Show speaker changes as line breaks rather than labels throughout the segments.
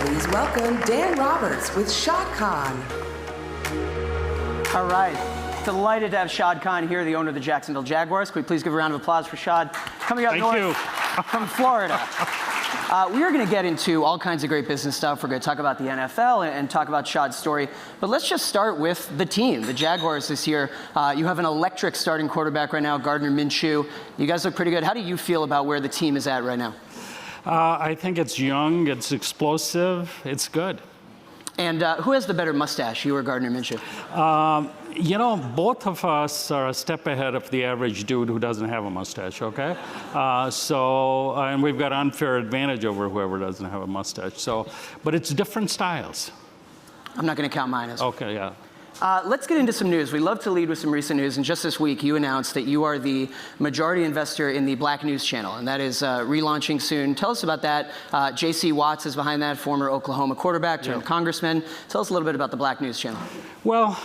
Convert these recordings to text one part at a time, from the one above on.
Please welcome Dan Roberts with Shad Khan.
All right. Delighted to have Shad Khan here, the owner of the Jacksonville Jaguars. Can we please give a round of applause for Shad? Coming up north from Florida. We are going to get into all kinds of great business stuff. We're going to talk about the NFL and talk about Shad's story. But let's just start with the team, the Jaguars this year. You have an electric starting quarterback right now, Gardner Minshew. You guys look pretty good. How do you feel about where the team is at right now?
I think it's young, it's explosive, it's good.
And who has the better mustache, you or Gardner Minshew?
You know, both of us are a step ahead of the average dude who doesn't have a mustache, okay? And we've got unfair advantage over whoever doesn't have a mustache. But it's different styles.
I'm not going to count mine as well.
Okay, yeah.
Let's get into some news. We love to lead with some recent news, and just this week you announced that you are the majority investor in the Black News Channel, and that is relaunching soon. Tell us about that. J.C. Watts is behind that, former Oklahoma quarterback, turned congressman. Tell us a little bit about the Black News Channel.
Well,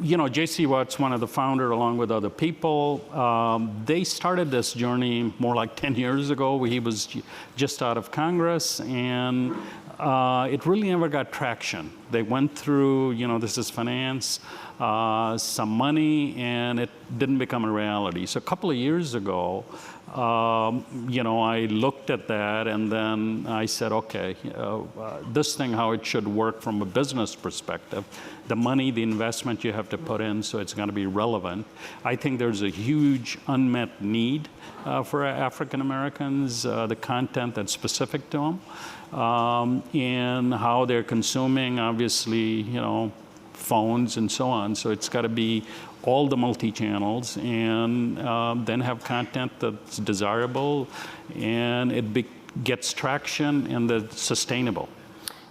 you know, J.C. Watts, one of the founder, along with other people, they started this journey more like 10 years ago. He was just out of Congress, and it really never got traction. They went through, you know, this is finance, some money, and it didn't become a reality. So a couple of years ago, you know, I looked at that and then I said, okay, this thing, how it should work from a business perspective, the money, the investment you have to put in, so it's going to be relevant. I think there's a huge unmet need for African Americans, the content that's specific to them. And how they're consuming, obviously, you know, phones and so on. So it's got to be all the multi-channels and then have content that's desirable and it gets traction and that's sustainable.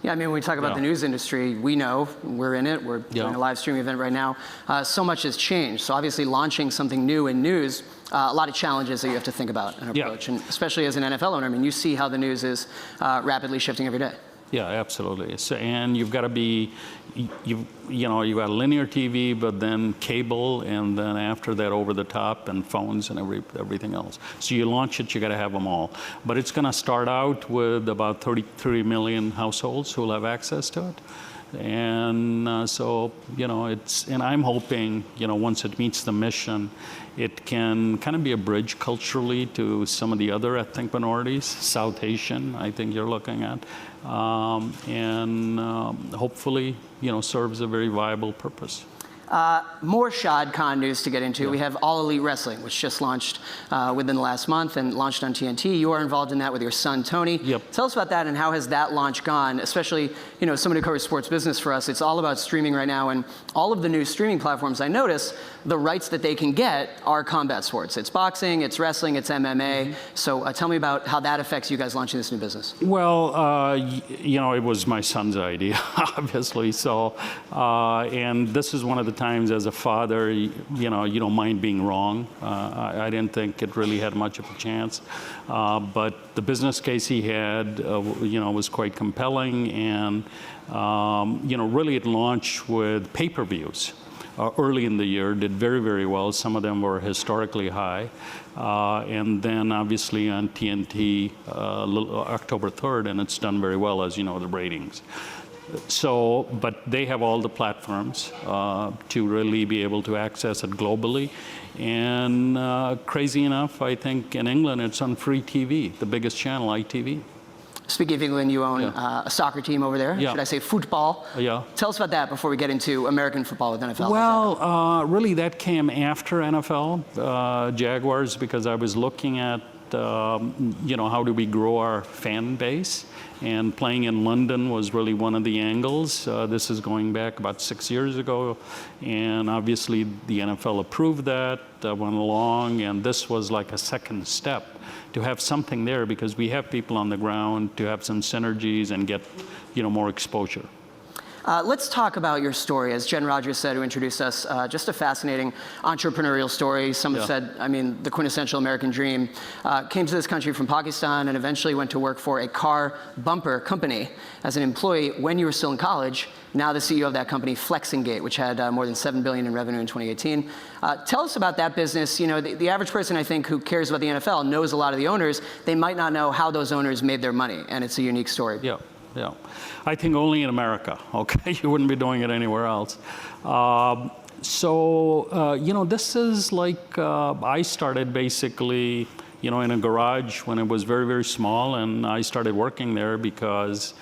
Yeah, I mean, when we talk about the news industry, we know, we're in it, we're doing a live streaming event right now. So much has changed. So obviously launching something new in news, a lot of challenges that you have to think about and approach. And especially as an NFL owner, I mean, you see how the news is rapidly shifting every day.
Yeah, absolutely. So, and you've got to be, you know, you've got linear TV, but then cable, and then after that over the top and phones and everything else. So you launch it, you got to have them all. But it's going to start out with about 33 million households who will have access to it. And so, you know, and I'm hoping, you know, once it meets the mission, it can kind of be a bridge culturally to some of the other ethnic minorities, South Asian, I think you're looking at, and hopefully, you know, serves a very viable purpose.
More Shad Khan news to get into. We have All Elite Wrestling, which just launched within the last month and launched on TNT. You are involved in that with your son, Tony.
Yep.
Tell us about that and how has that launch gone, especially, you know, somebody who covers sports business for us. It's all about streaming right now, and all of the new streaming platforms, I notice, the rights that they can get are combat sports. It's boxing, it's wrestling, it's MMA. So tell me about how that affects you guys launching this new business.
Well, you know, it was my son's idea, obviously. So, and this is one of the times as a father, you know, you don't mind being wrong. I didn't think it really had much of a chance. But the business case he had, you know, was quite compelling. And, you know, really it launched with pay-per-views. Early in the year, did very, very well. Some of them were historically high. And then obviously on TNT, October 3rd, and it's done very well, as you know, the ratings. So, but they have all the platforms to really be able to access it globally. And crazy enough, I think in England, it's on free TV, the biggest channel, ITV.
Speaking of England, you own a soccer team over there. Should I say football?
Yeah.
Tell us about that before we get into American football with NFL.
Well, really that came after NFL, Jaguars, because I was looking at, you know, how do we grow our fan base? And playing in London was really one of the angles. This is going back about 6 years ago. And obviously the NFL approved that, went along, and this was like a second step to have something there because we have people on the ground to have some synergies and get, you know, more exposure.
Let's talk about your story. As Jen Rogers said, who introduced us, just a fascinating entrepreneurial story. Some have said, I mean, the quintessential American dream. Came to this country from Pakistan and eventually went to work for a car bumper company as an employee when you were still in college. Now the CEO of that company, Flexingate, which had more than $7 billion in revenue in 2018. Tell us about that business. You know, the average person, I think, who cares about the NFL knows a lot of the owners. They might not know how those owners made their money, and it's a unique story.
Yeah. yeah. I think only in America, okay? You wouldn't be doing it anywhere else. This is like, I started basically, in a garage when it was very, very small, and I started working there because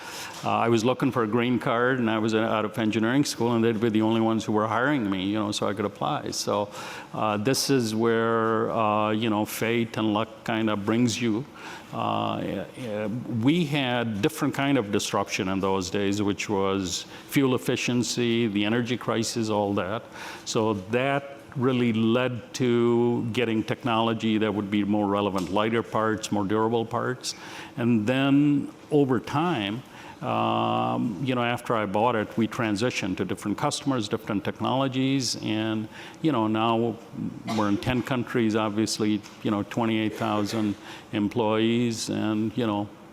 I was looking for a green card, and I was out of engineering school, and they'd be the only ones who were hiring me, so I could apply. So this is where, fate and luck kind of brings you. We had different kind of disruption in those days, which was fuel efficiency, the energy crisis, all that. So that really led to getting technology that would be more relevant, lighter parts, more durable parts. And then over time, after I bought it, we transitioned to different customers, different technologies, and now we're in 10 countries, obviously, 28,000 employees, and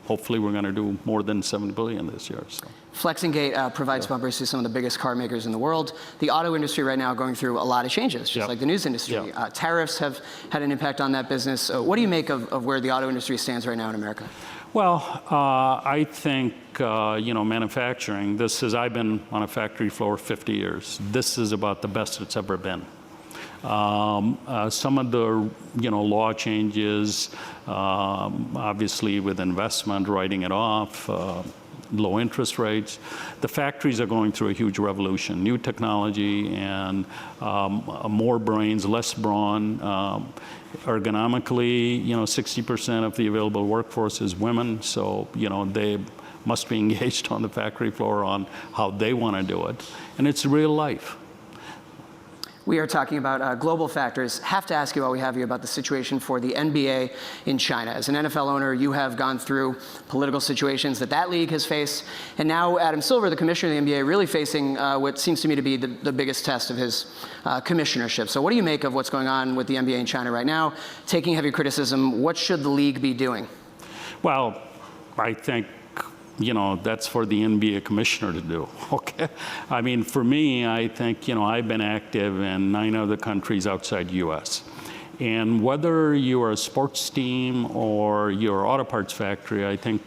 hopefully we're going to do more than $7 billion this year. So.
Flexingate provides bumpers to some of the biggest car makers in the world. The auto industry right now going through a lot of changes, just like the news industry. Tariffs have had an impact on that business. What do you make of where the auto industry stands right now in America? Well,
I think, manufacturing, I've been on a factory floor 50 years. This is about the best it's ever been. Some of the, law changes, obviously with investment, writing it off, low interest rates. The factories are going through a huge revolution, new technology and more brains, less brawn. Ergonomically, 60% of the available workforce is women, so they must be engaged on the factory floor on how they want to do it, and it's real life.
We are talking about global factors. Have to ask you while we have you about the situation for the NBA in China. As an NFL owner, you have gone through political situations that league has faced. And now Adam Silver, the commissioner of the NBA, really facing what seems to me to be the biggest test of his commissionership. So what do you make of what's going on with the NBA in China right now? Taking heavy criticism, what should the league be doing?
Well, I think that's for the NBA commissioner to do, okay? I mean, for me, I think, I've been active in 9 other countries outside US. And whether you're a sports team or you're an auto parts factory, I think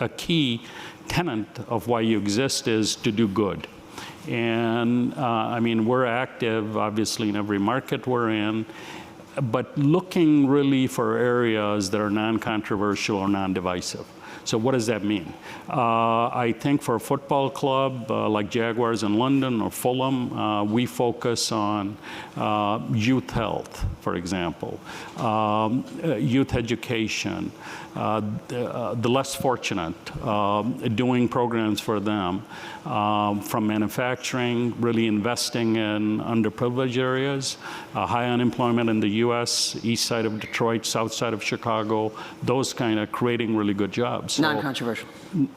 a key tenet of why you exist is to do good. And we're active, obviously, in every market we're in, but looking really for areas that are non-controversial or non-divisive. So what does that mean? I think for a football club like Jaguars in London or Fulham, we focus on youth health, for example, youth education, the less fortunate, doing programs for them, from manufacturing, really investing in underprivileged areas, high unemployment in the US, east side of Detroit, south side of Chicago, those kind of creating really good jobs. So,
non-controversial.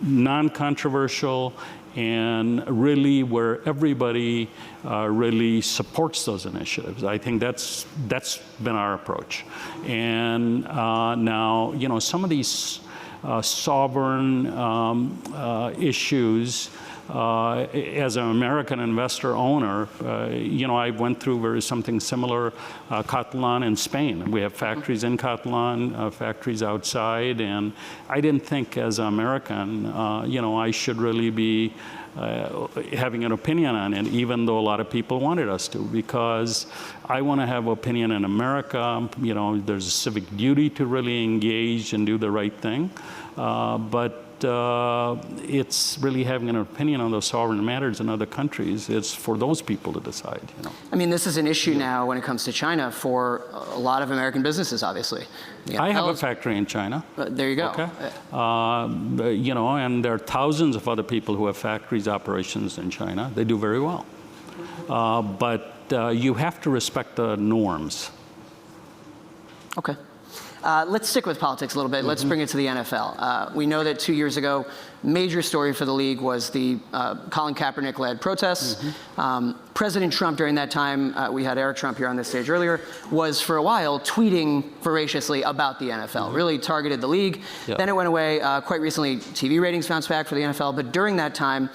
Non-controversial, and really where everybody really supports those initiatives. I think that's been our approach. And now, some of these sovereign issues, as an American investor owner, I went through something similar, Catalan in Spain. We have factories in Catalan, factories outside, and I didn't think as an American, I should really be having an opinion on it, even though a lot of people wanted us to, because I want to have opinion in America. There's a civic duty to really engage and do the right thing, but it's really having an opinion on those sovereign matters in other countries. It's for those people to decide.
I mean, this is an issue now when it comes to China for a lot of American businesses, obviously.
I have a factory in China.
There you go.
Okay. And there are thousands of other people who have factories, operations in China. They do very well. But you have to respect the norms.
Okay. Let's stick with politics a little bit. Let's bring it to the NFL. We know that 2 years ago, major story for the league was the Colin Kaepernick-led protests. President Trump, during that time, we had Eric Trump here on this stage earlier, was for a while tweeting voraciously about the NFL, really targeted the league. Then it went away. Quite recently, TV ratings bounced back for the NFL, but during that time,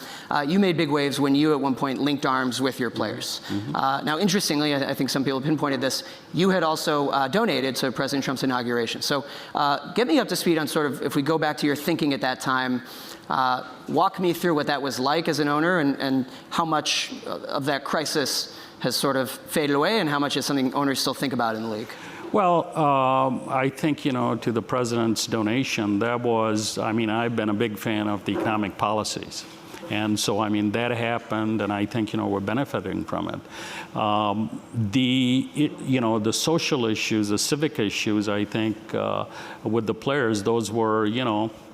you made big waves when you at one point linked arms with your players. Now, interestingly, I think some people pinpointed this, you had also donated to President Trump's inauguration. So get me up to speed on sort of, if we go back to your thinking at that time, Walk me through what that was like as an owner, and how much of that crisis has sort of faded away, and how much is something owners still think about in the league?
Well, I think, to the president's donation, that was, I've been a big fan of the economic policies. And so, that happened, and I think, we're benefiting from it. The social issues, the civic issues, I think, with the players, those were,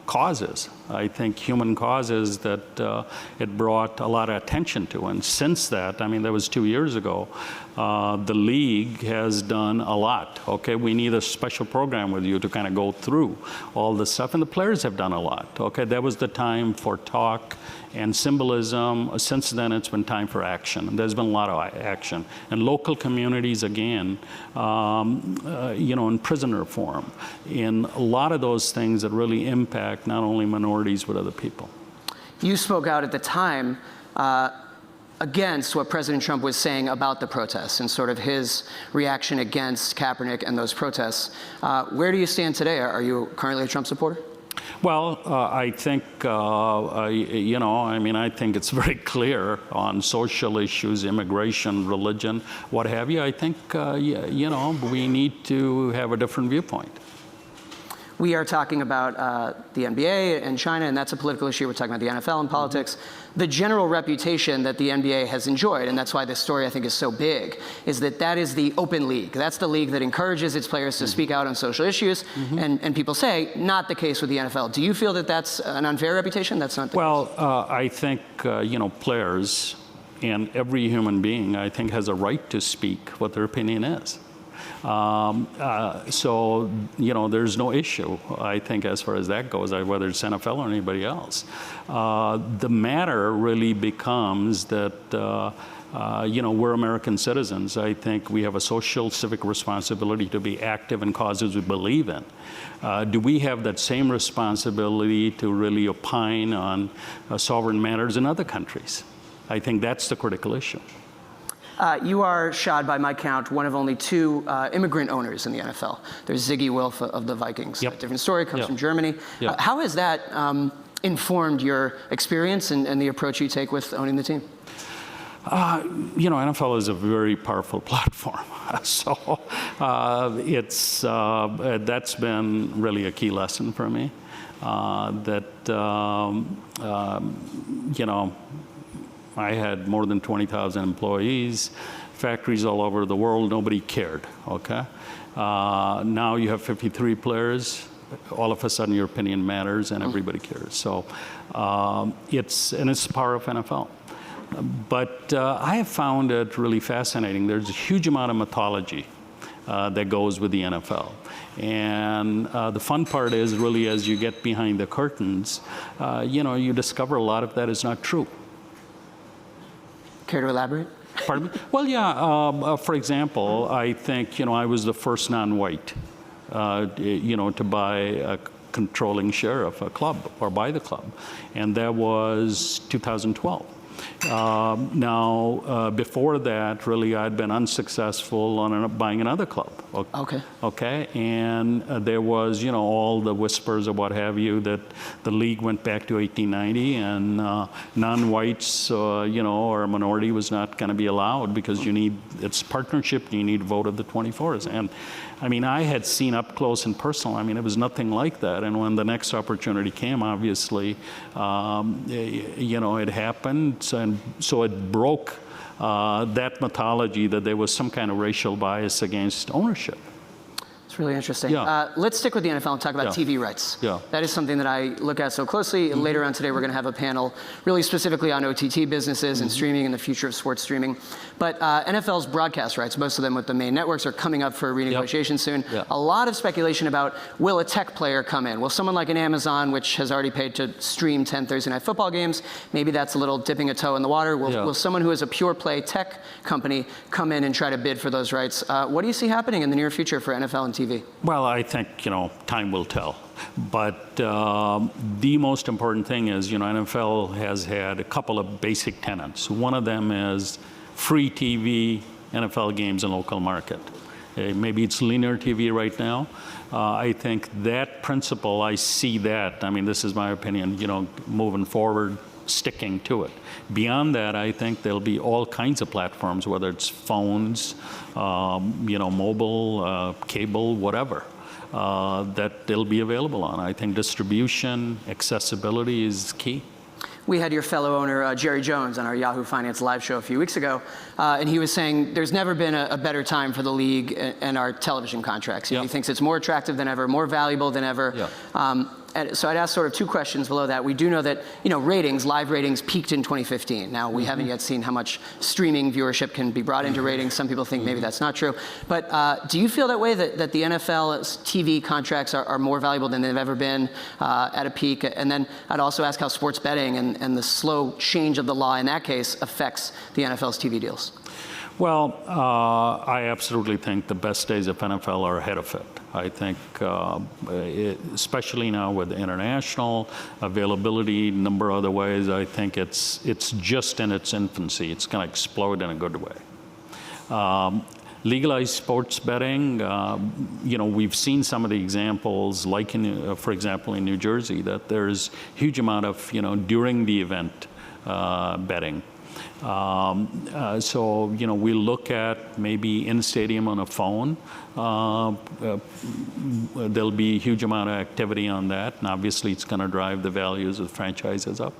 causes. I think human causes that it brought a lot of attention to. And since that, that was 2 years ago, the league has done a lot. Okay, we need a special program with you to kind of go through all this stuff. And the players have done a lot. Okay, that was the time for talk and symbolism. Since then, it's been time for action. There's been a lot of action. And local communities, again, in prison reform, in a lot of those things that really impact not only minorities, but other people.
You spoke out at the time against what President Trump was saying about the protests and sort of his reaction against Kaepernick and those protests. Where do you stand today? Are you currently a Trump supporter?
Well, I think, I think it's very clear on social issues, immigration, religion, what have you. I think, we need to have a different viewpoint.
We are talking about the NBA and China, and that's a political issue. We're talking about the NFL and politics. The general reputation that the NBA has enjoyed, and that's why this story I think is so big, is that is the open league. That's the league that encourages its players to speak out on social issues, and people say, not the case with the NFL. Do you feel that that's an unfair reputation? That's not the case?
I think, players and every human being, I think, has a right to speak what their opinion is. So, there's no issue, I think, as far as that goes, whether it's NFL or anybody else. The matter really becomes that, we're American citizens. I think we have a social, civic responsibility to be active in causes we believe in. Do we have that same responsibility to really opine on sovereign matters in other countries? I think that's the critical issue.
You are, Shad, by my count, one of only 2 immigrant owners in the NFL. There's Ziggy Wilf of the Vikings.
Yep.
A different story, comes
Yep.
from Germany.
Yep.
How has that informed your experience and the approach you take with owning the team?
NFL is a very powerful platform. So that's been really a key lesson for me. I had more than 20,000 employees, factories all over the world. Nobody cared, okay? Now you have 53 players. All of a sudden, your opinion matters, and everybody cares. So it's the power of NFL. But I have found it really fascinating. There's a huge amount of mythology that goes with the NFL. And the fun part is really as you get behind the curtains, you discover a lot of that is not true.
Care to elaborate?
Pardon me? Well, yeah. For example, I think, I was the first non-white, to buy a controlling share of a club or buy the club. And that was 2012. Before that, really, I'd been unsuccessful on buying another club.
Okay.
Okay, and there was, all the whispers of what have you that the league went back to 1890, and non-whites, or a minority was not going to be allowed because it's partnership. You need a vote of the 24s, and I had seen up close and personal. It was nothing like that. And when the next opportunity came, obviously, it happened. And so it broke that mythology that there was some kind of racial bias against ownership.
It's really interesting.
Yeah.
Let's stick with the NFL and talk about TV rights.
Yeah.
That is something that I look at so closely. Later on today, we're going to have a panel really specifically on OTT businesses and streaming and the future of sports streaming. But NFL's broadcast rights, most of them with the main networks, are coming up for renegotiation soon.
Yep.
A lot of speculation about, will a tech player come in? Will someone like an Amazon, which has already paid to stream 10 Thursday night football games, maybe that's a little dipping a toe in the water. Will someone who is a pure play tech company come in and try to bid for those rights? What do you see happening in the near future for NFL and TV?
Well, I think, time will tell. But the most important thing is, NFL has had a couple of basic tenets. One of them is free TV NFL games in local market. Maybe it's linear TV right now. I think that principle, I see that. I mean, this is my opinion, moving forward, sticking to it. Beyond that, I think there'll be all kinds of platforms, whether it's phones, mobile, cable, whatever, that they'll be available on. I think distribution, accessibility is key.
We had your fellow owner, Jerry Jones, on our Yahoo Finance live show a few weeks ago, and he was saying there's never been a better time for the league and our television contracts. He thinks it's more attractive than ever, more valuable than ever. And so I'd ask sort of two questions below that. We do know that ratings, live ratings, peaked in 2015. Now we haven't yet seen how much streaming viewership can be brought into ratings. Some people think maybe that's not true. But do you feel that way, that the NFL's TV contracts are more valuable than they've ever been at a peak? And then I'd also ask how sports betting and the slow change of the law in that case affects the NFL's TV deals.
Well, I absolutely think the best days of NFL are ahead of it. I think, especially now with international availability, number of other ways, I think it's just in its infancy. It's going to explode in a good way. Legalized sports betting, we've seen some of the examples, like for example, in New Jersey, that there's huge amount of, during the event betting. So, we look at maybe in stadium on a phone. There'll be a huge amount of activity on that, and obviously it's going to drive the values of the franchises up.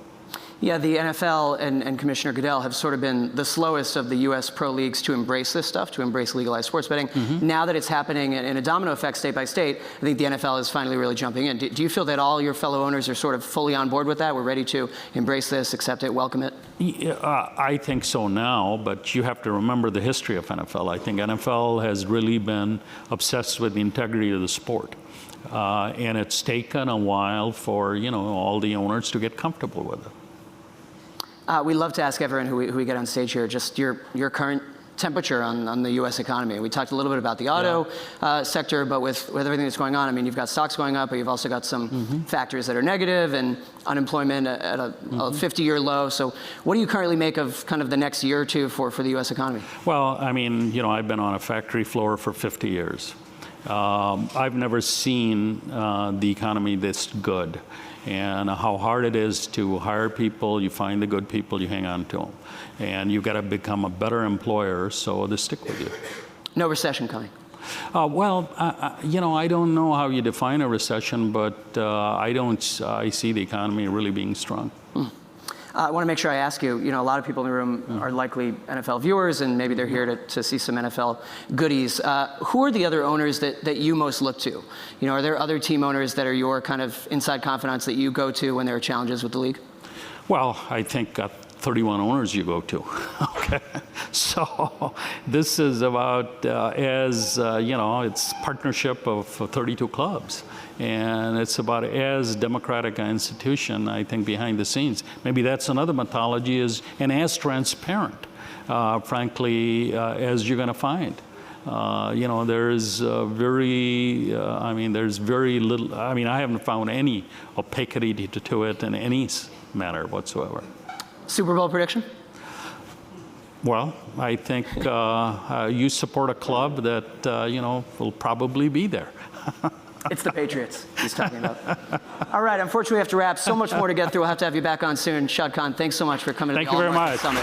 Yeah, the NFL and Commissioner Goodell have sort of been the slowest of the U.S. pro leagues to embrace this stuff, to embrace legalized sports betting. Now that it's happening in a domino effect state by state, I think the NFL is finally really jumping in. Do you feel that all your fellow owners are sort of fully on board with that? We're ready to embrace this, accept it, welcome it?
I think so now, but you have to remember the history of NFL. I think NFL has really been obsessed with the integrity of the sport. And it's taken a while for, all the owners to get comfortable with it.
We love to ask everyone who we get on stage here just your current temperature on the U.S. economy. We talked a little bit about the auto sector, but with everything that's going on, I mean, you've got stocks going up, but you've also got some factors that are negative, and unemployment at a 50-year low. So what do you currently make of kind of the next year or two for the U.S. economy?
Well, I mean, I've been on a factory floor for 50 years. I've never seen the economy this good. And how hard it is to hire people, you find the good people, you hang on to them. And you've got to become a better employer, so they stick with you. No
recession coming?
I don't know how you define a recession, but I see the economy really being strong.
I want to make sure I ask you, a lot of people in the room are likely NFL viewers, and maybe they're here to see some NFL goodies. Who are the other owners that you most look to? Are there other team owners that are your kind of inside confidants that you go to when there are challenges with the league?
Well, I think 31 owners you go to. Okay, so this is about it's partnership of 32 clubs. And it's about as democratic an institution, I think, behind the scenes. Maybe that's another mythology, and as transparent, frankly, as you're going to find. There's there's very little, I haven't found any opacity to it in any manner whatsoever.
Super Bowl prediction?
Well, I think you support a club that, will probably be there.
It's the Patriots he's talking about. All right, unfortunately we have to wrap. So much more to get through. We'll have to have you back on soon. Shad Khan, thanks so much for coming to the All Market Summit.